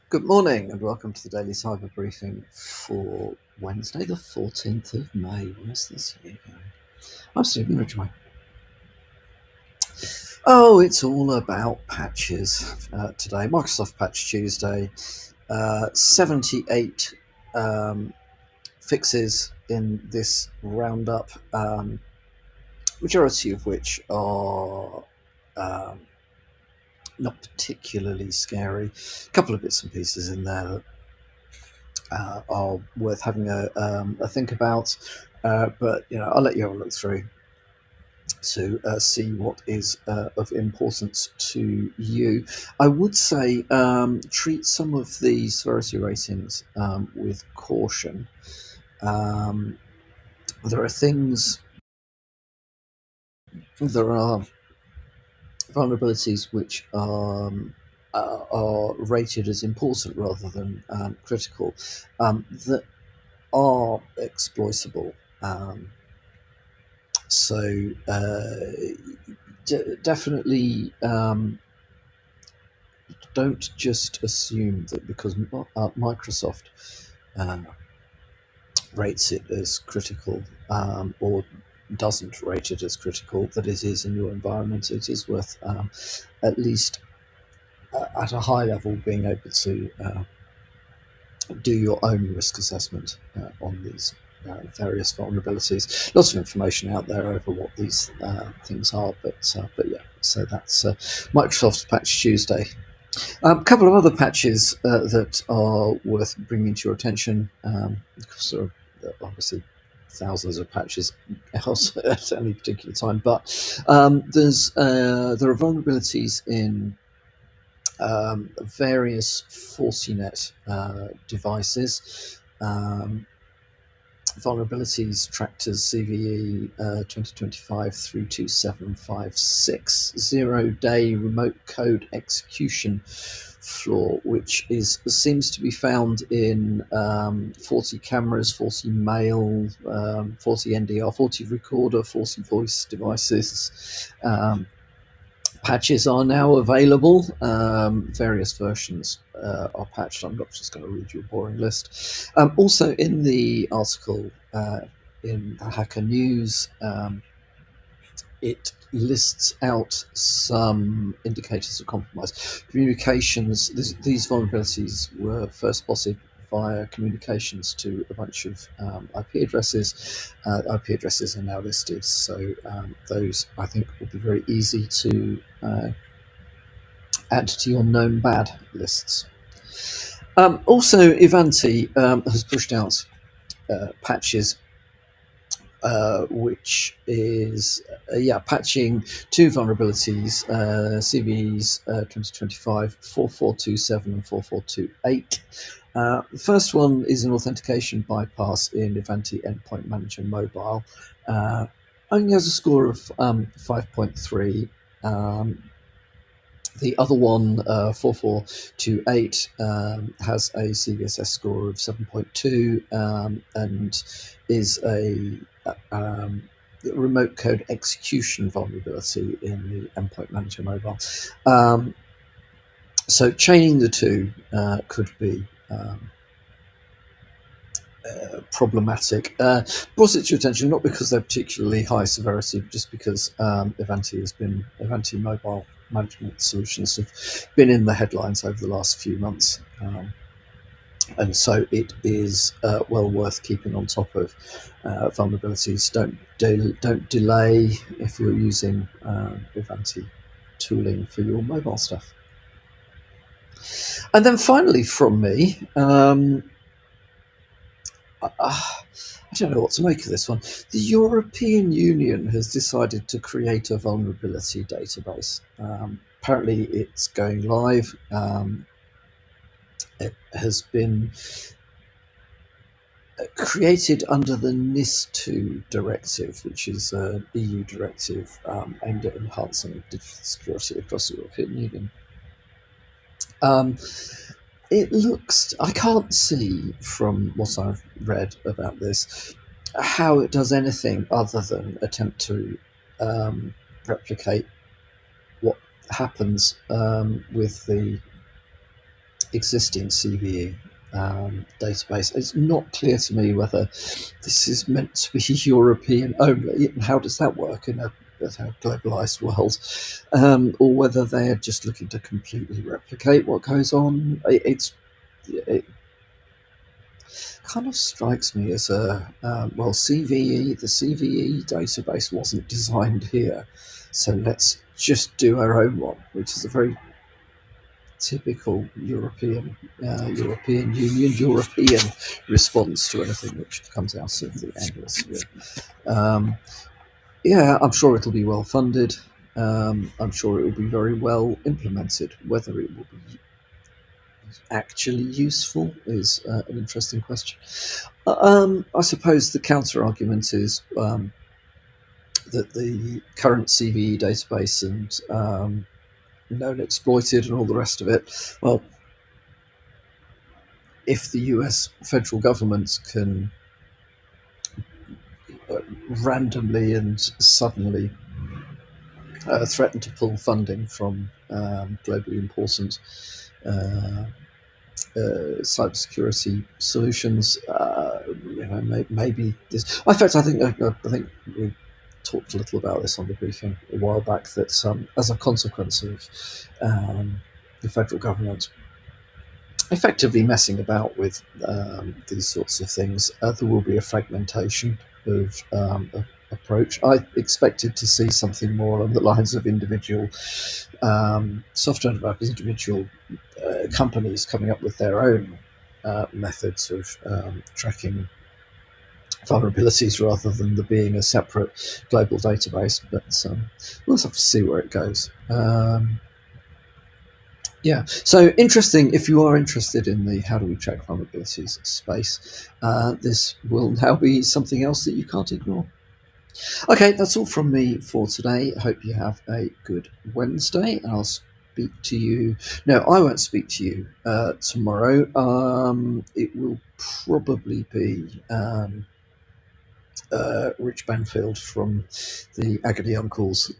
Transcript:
Good morning and welcome to the Daily Cyber Briefing for Wednesday, the 14th of May. Where's this year going? I'm Stephen Ridgway. Oh, it's all about patches today. Microsoft Patch Tuesday. 78 fixes in this roundup, majority of which are not particularly scary. A couple of bits and pieces in there that are worth having a think about. But I'll let you have a look through to see what is of importance to you. I would say treat some of the severity ratings with caution. There are things, there are vulnerabilities which are rated as important rather than critical, that are exploitable. So definitely don't just assume that because Microsoft rates it as critical, or doesn't rate it as critical, that it is in your environment. It is worth at least at a high level being able to do your own risk assessment on these various vulnerabilities. Lots of information out there over what these things are, but yeah. So that's Microsoft's Patch Tuesday. A couple of other patches that are worth bringing to your attention. Because there are obviously thousands of patches at any particular time, but there are vulnerabilities in various Fortinet devices. Vulnerabilities tracked as CVE 2025 32756, 0-day remote code execution flaw, which seems to be found in 40 cameras, 40 mail, 40 NDR, 40 recorder, 40 voice devices. Patches are now available. Various versions are patched. I'm not just going to read you a boring list. Also, in the article in the Hacker News, it lists out some indicators of compromise. Communications, these vulnerabilities were first spotted via communications to a bunch of IP addresses. IP addresses are now listed, so those I think will be very easy to add to your known bad lists. Also, Ivanti has pushed out patches, which is patching two vulnerabilities, CVEs 2025 4427 and 4428. The first one is an authentication bypass in Ivanti Endpoint Manager Mobile. Only has a score of 5.3. The other one, 4428, has a CVSS score of 7.2 and is a remote code execution vulnerability in the Endpoint Manager Mobile. So chaining the two could be problematic. Brought it to attention not because they're particularly high severity, but just because Ivanti mobile management solutions have been in the headlines over the last few months, and so it is well worth keeping on top of vulnerabilities. Don't delay if you're using Ivanti tooling for your mobile stuff. And then finally from me, I don't know what to make of this one. The European Union has decided to create a vulnerability database. Apparently it's going live. It has been created under the NIS2 directive, which is an EU directive aimed at enhancing digital security across the European Union. It looks, I can't see from what I've read about this how it does anything other than attempt to replicate what happens with the existing CVE database. It's not clear to me whether this is meant to be European only, and how does that work in a globalized world, or whether they are just looking to completely replicate what goes on. It kind of strikes me as well, CVE, the CVE database wasn't designed here, so let's just do our own one, which is a very typical European Union, European response to anything which comes out of the Anglosphere. Um, yeah, I'm sure it'll be well funded. I'm sure it will be very well implemented. Whether it will be actually useful is an interesting question. I suppose the counter argument is that the current CVE database and known exploited and all the rest of it, well, if the US federal government can randomly and suddenly threaten to pull funding from globally important uh, cybersecurity solutions, maybe this. In fact, I think we talked a little about this on the briefing a while back. That as a consequence of the federal government effectively messing about with these sorts of things, there will be a fragmentation of approach. I expected to see something more along the lines of individual software developers, individual companies coming up with their own methods of tracking vulnerabilities rather than there being a separate global database. But we'll have to see where it goes. Yeah, so interesting. If you are interested in the how do we track vulnerabilities space, this will now be something else that you can't ignore. Okay, that's all from me for today. I hope you have a good Wednesday, and I'll speak to you. No, I won't speak to you tomorrow. It will probably be Rich Banfield from the Agony Uncles